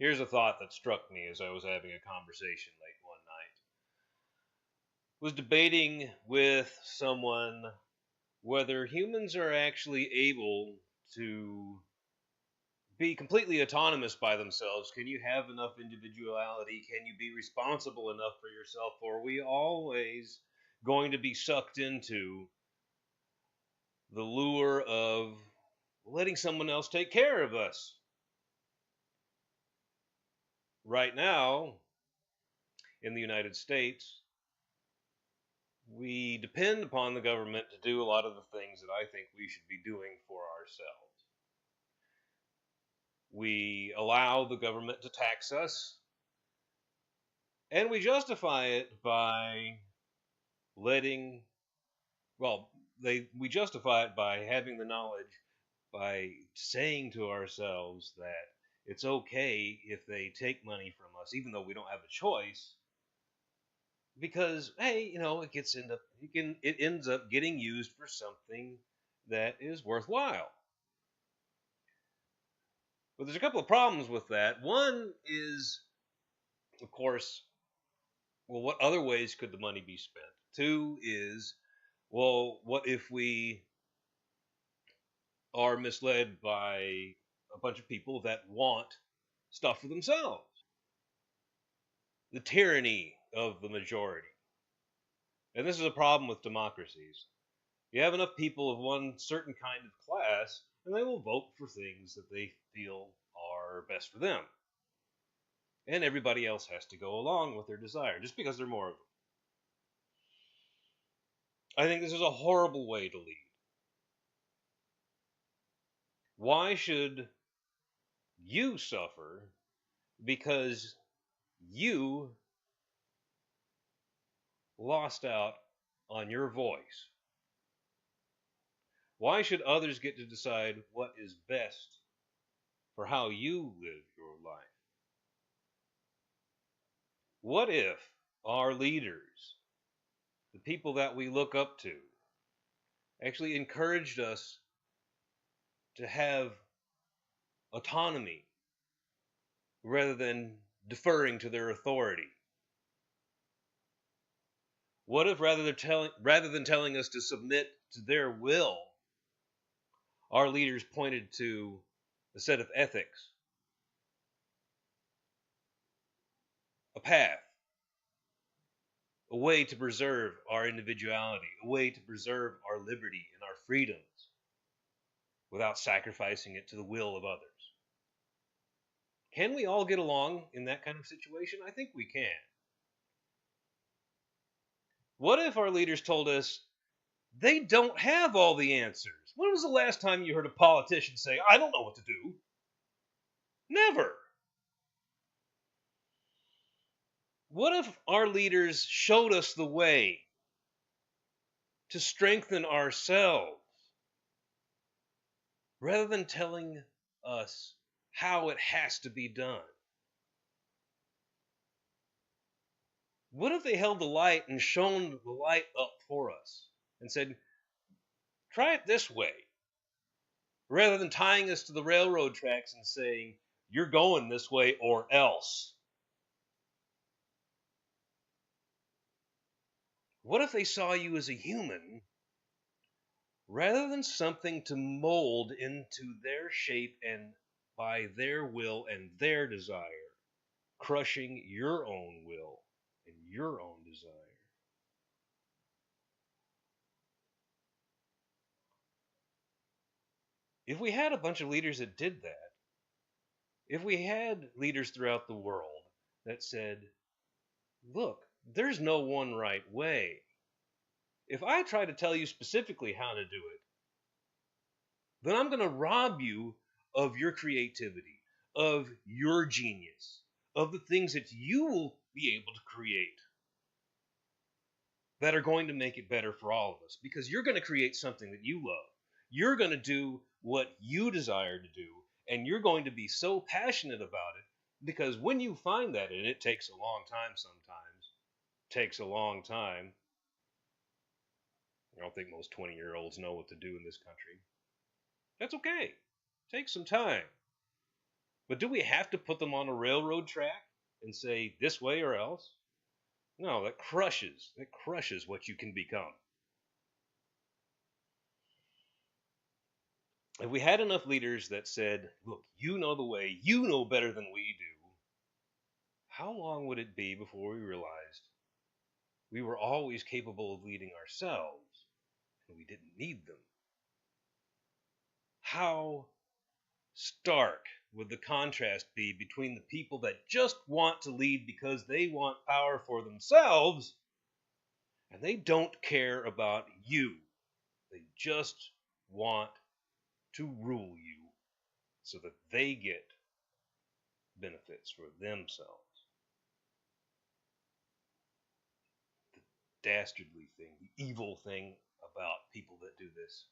Here's a thought that struck me as I was having a conversation late one night. I was debating with someone whether humans are actually able to be completely autonomous by themselves. Can you have enough individuality? Can you be responsible enough for yourself? Or are we always going to be sucked into the lure of letting someone else take care of us? Right now, in the United States, we depend upon the government to do a lot of the things that I think we should be doing for ourselves. We allow the government to tax us, and we justify it by letting, well, we justify it by having the knowledge, by saying to ourselves that it's okay if they take money from us, even though we don't have a choice, because hey, it ends up getting used for something that is worthwhile. But there's a couple of problems with that. One is, of course, well, what other ways could the money be spent? Two is, well, what if we are misled by a bunch of people that want stuff for themselves? The tyranny of the majority. And this is a problem with democracies. You have enough people of one certain kind of class, and they will vote for things that they feel are best for them. And everybody else has to go along with their desire, just because there are more of them. I think this is a horrible way to lead. Why should you suffer because you lost out on your voice? Why should others get to decide what is best for how you live your life? What if our leaders, the people that we look up to, actually encouraged us to have autonomy rather than deferring to their authority? What if rather than telling us to submit to their will, our leaders pointed to a set of ethics, a path, a way to preserve our individuality, a way to preserve our liberty and our freedoms without sacrificing it to the will of others? Can we all get along in that kind of situation? I think we can. What if our leaders told us they don't have all the answers? When was the last time you heard a politician say, I don't know what to do? Never. What if our leaders showed us the way to strengthen ourselves rather than telling us how it has to be done? What if they held the light and shone the light up for us and said, try it this way, rather than tying us to the railroad tracks and saying, you're going this way or else? What if they saw you as a human rather than something to mold into their shape and by their will and their desire, crushing your own will and your own desire? If we had a bunch of leaders that did that, if we had leaders throughout the world that said, look, there's no one right way. If I try to tell you specifically how to do it, then I'm going to rob you of your creativity, of your genius, of the things that you will be able to create that are going to make it better for all of us, because you're going to create something that you love. You're going to do what you desire to do, and you're going to be so passionate about it, because when you find that, and it takes a long time sometimes, takes a long time. I don't think most 20-year-olds know what to do in this country. That's okay. Take some time. But do we have to put them on a railroad track and say this way or else? No, that crushes what you can become. If we had enough leaders that said, look, you know the way, you know better than we do, how long would it be before we realized we were always capable of leading ourselves and we didn't need them? How stark would the contrast be between the people that just want to lead because they want power for themselves and they don't care about you? They just want to rule you so that they get benefits for themselves. The dastardly thing, the evil thing about people that do this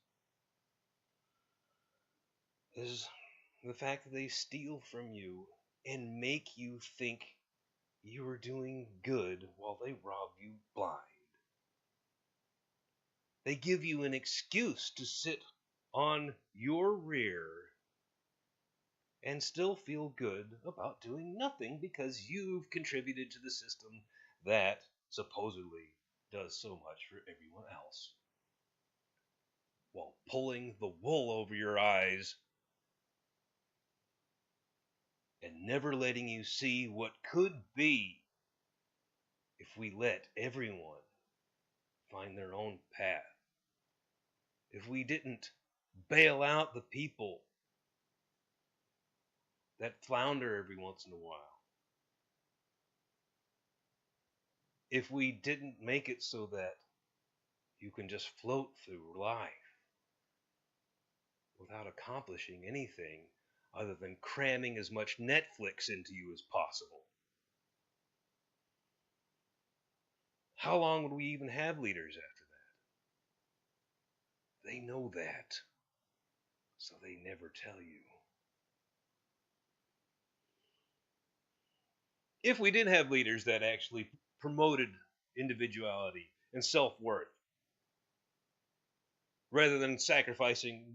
is the fact that they steal from you and make you think you are doing good while they rob you blind. They give you an excuse to sit on your rear and still feel good about doing nothing because you've contributed to the system that supposedly does so much for everyone else, while pulling the wool over your eyes and never letting you see what could be if we let everyone find their own path. If we didn't bail out the people that flounder every once in a while. If we didn't make it so that you can just float through life without accomplishing anything other than cramming as much Netflix into you as possible. How long would we even have leaders after that? They know that, so they never tell you. If we did have leaders that actually promoted individuality and self-worth, rather than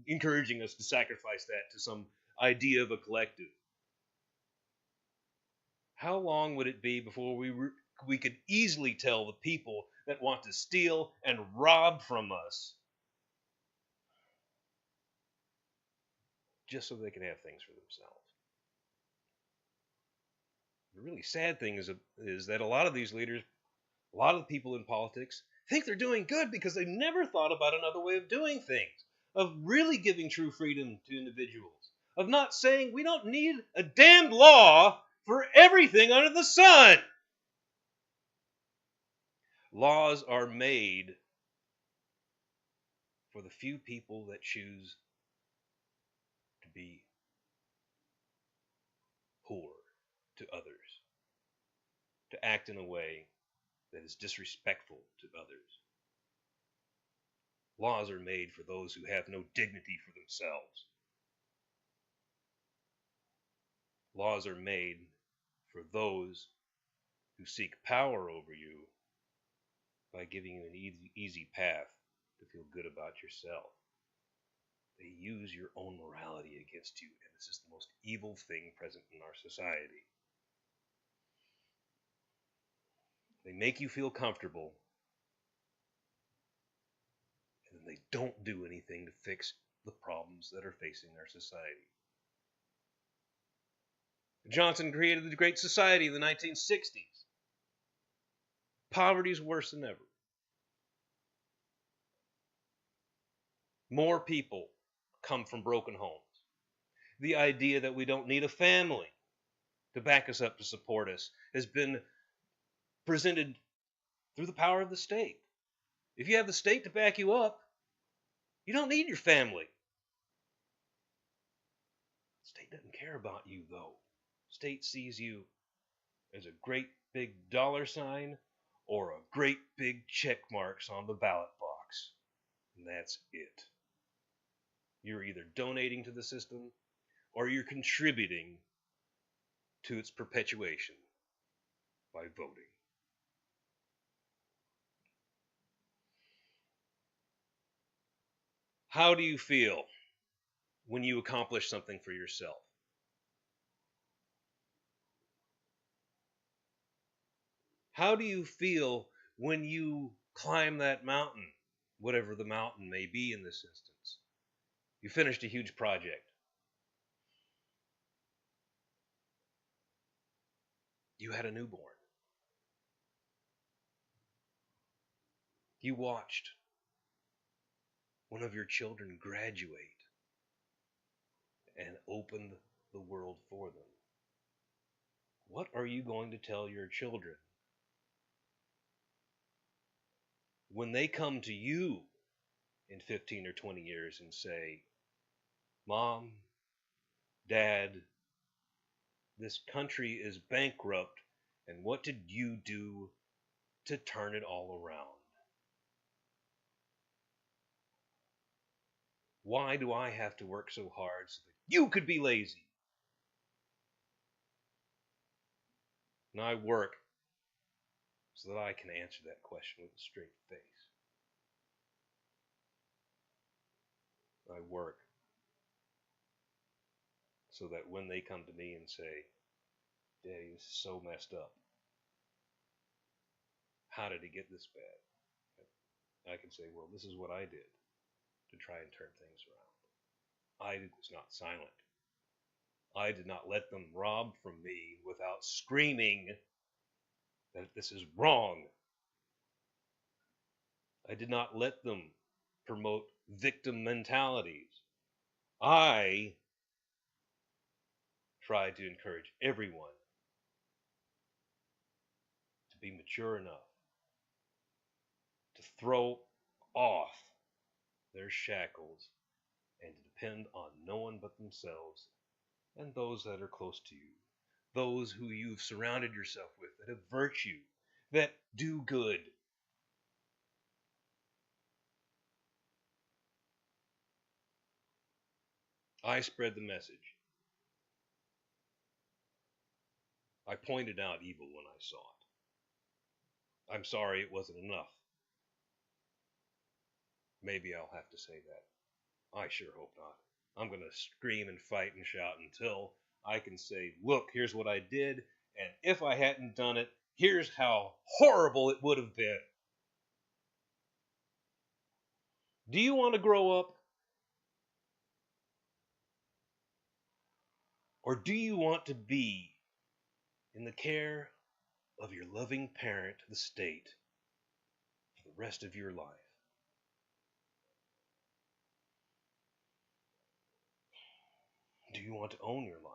encouraging us to sacrifice that to some idea of a collective, how long would it be before we could easily tell the people that want to steal and rob from us just so they can have things for themselves? The really sad thing is that a lot of these leaders, a lot of the people in politics, think they're doing good because they never thought about another way of doing things, of really giving true freedom to individuals, of not saying we don't need a damned law for everything under the sun. Laws are made for the few people that choose to be poor to others, to act in a way that is disrespectful to others. Laws are made for those who have no dignity for themselves. Laws are made for those who seek power over you by giving you an easy path to feel good about yourself. They use your own morality against you, and this is the most evil thing present in our society. They make you feel comfortable, and then they don't do anything to fix the problems that are facing our society. Johnson created the Great Society in the 1960s. Poverty is worse than ever. More people come from broken homes. The idea that we don't need a family to back us up, to support us, has been presented through the power of the state. If you have the state to back you up, you don't need your family. The state doesn't care about you, though. The state sees you as a great big dollar sign or a great big check marks on the ballot box. And that's it. You're either donating to the system or you're contributing to its perpetuation by voting. How do you feel when you accomplish something for yourself? How do you feel when you climb that mountain, whatever the mountain may be in this instance? You finished a huge project. You had a newborn. You watched one of your children graduate and open the world for them. What are you going to tell your children when they come to you in 15 or 20 years and say, Mom, Dad, this country is bankrupt, and what did you do to turn it all around? Why do I have to work so hard so that you could be lazy? And I work so that I can answer that question with a straight face. I work so that when they come to me and say, Daddy, this is so messed up. How did it get this bad? I can say, well, this is what I did to try and turn things around. I was not silent. I did not let them rob from me without screaming that this is wrong. I did not let them promote victim mentalities. I tried to encourage everyone to be mature enough to throw off their shackles and to depend on no one but themselves and those that are close to you, those who you've surrounded yourself with, that have virtue, that do good. I spread the message. I pointed out evil when I saw it. I'm sorry it wasn't enough. Maybe I'll have to say that. I sure hope not. I'm going to scream and fight and shout until I can say, look, here's what I did, and if I hadn't done it, here's how horrible it would have been. Do you want to grow up? Or do you want to be in the care of your loving parent, the state, for the rest of your life? Do you want to own your life?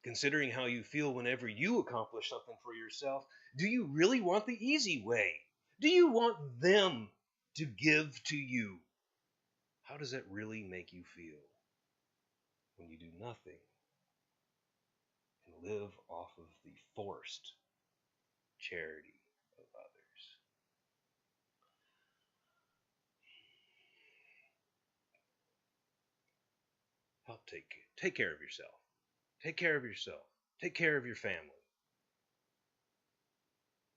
Considering how you feel whenever you accomplish something for yourself, do you really want the easy way? Do you want them to give to you? How does that really make you feel when you do nothing and live off of the forced charity of others? Help take care of yourself. Take care of yourself. Take care of your family.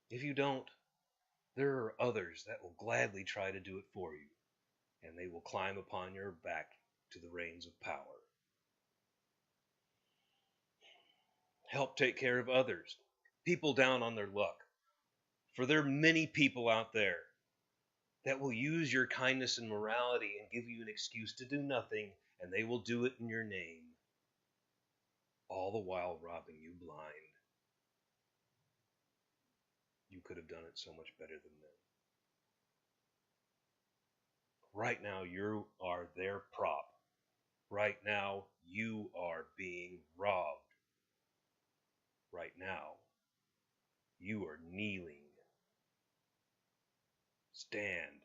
If you don't, there are others that will gladly try to do it for you, and they will climb upon your back to the reins of power. Help take care of others, people down on their luck. For there are many people out there that will use your kindness and morality and give you an excuse to do nothing, and they will do it in your name, all the while robbing you blind. You could have done it so much better than them. Right now, you are their prop. Right now, you are being robbed. Right now, you are kneeling. Stand